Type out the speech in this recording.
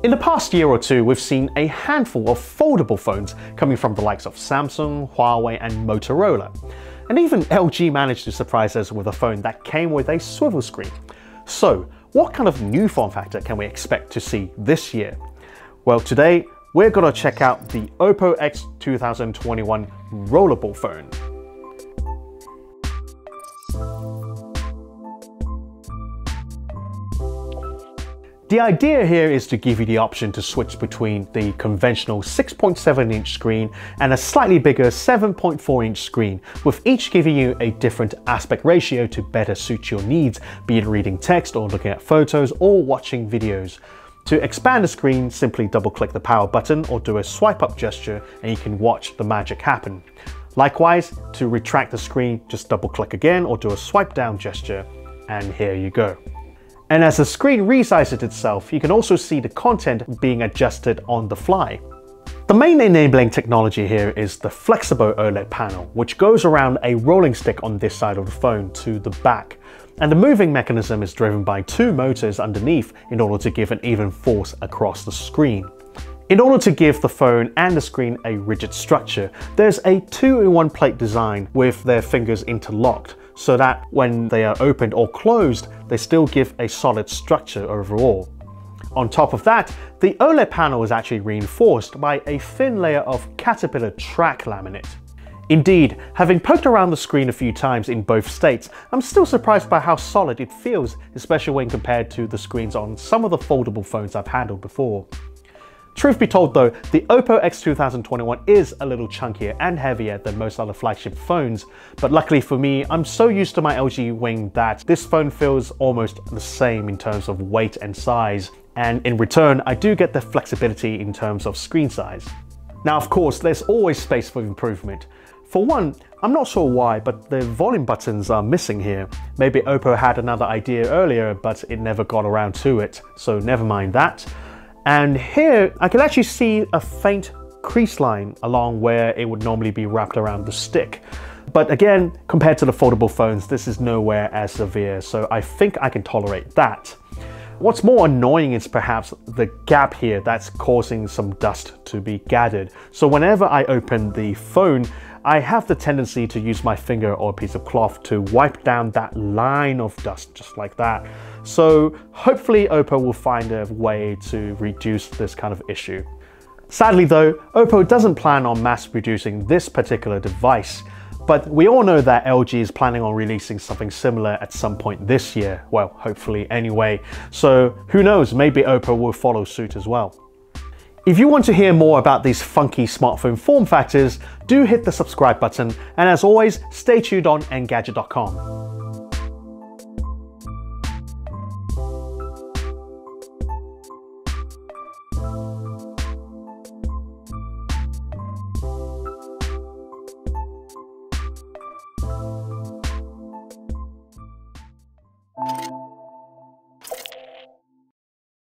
In the past year or two, we've seen a handful of foldable phones coming from the likes of Samsung, Huawei and Motorola. And even LG managed to surprise us with a phone that came with a swivel screen. So, what kind of new form factor can we expect to see this year? Well, today, we're going to check out the Oppo X 2021 rollable phone. The idea here is to give you the option to switch between the conventional 6.7-inch screen and a slightly bigger 7.4-inch screen, with each giving you a different aspect ratio to better suit your needs, be it reading text or looking at photos or watching videos. To expand the screen, simply double-click the power button or do a swipe-up gesture and you can watch the magic happen. Likewise, to retract the screen, just double-click again or do a swipe-down gesture, and here you go. And as the screen resizes itself, you can also see the content being adjusted on the fly. The main enabling technology here is the flexible OLED panel, which goes around a rolling stick on this side of the phone to the back. And the moving mechanism is driven by two motors underneath in order to give an even force across the screen. In order to give the phone and the screen a rigid structure, there's a 2-in-1 plate design with their fingers interlocked, so that when they are opened or closed, they still give a solid structure overall. On top of that, the OLED panel is actually reinforced by a thin layer of Caterpillar track laminate. Indeed, having poked around the screen a few times in both states, I'm still surprised by how solid it feels, especially when compared to the screens on some of the foldable phones I've handled before. Truth be told though, the Oppo X 2021 is a little chunkier and heavier than most other flagship phones, but luckily for me, I'm so used to my LG Wing that this phone feels almost the same in terms of weight and size, and in return, I do get the flexibility in terms of screen size. Now of course, there's always space for improvement. For one, I'm not sure why, but the volume buttons are missing here. Maybe Oppo had another idea earlier, but it never got around to it, so never mind that. And here, I can actually see a faint crease line along where it would normally be wrapped around the stick. But again, compared to the foldable phones, this is nowhere as severe, so I think I can tolerate that. What's more annoying is perhaps the gap here that's causing some dust to be gathered. So whenever I open the phone, I have the tendency to use my finger or a piece of cloth to wipe down that line of dust, just like that. So hopefully Oppo will find a way to reduce this kind of issue. Sadly though, Oppo doesn't plan on mass producing this particular device, but we all know that LG is planning on releasing something similar at some point this year. Well, hopefully anyway. So who knows, maybe Oppo will follow suit as well. If you want to hear more about these funky smartphone form factors, do hit the subscribe button, and as always, stay tuned on Engadget.com.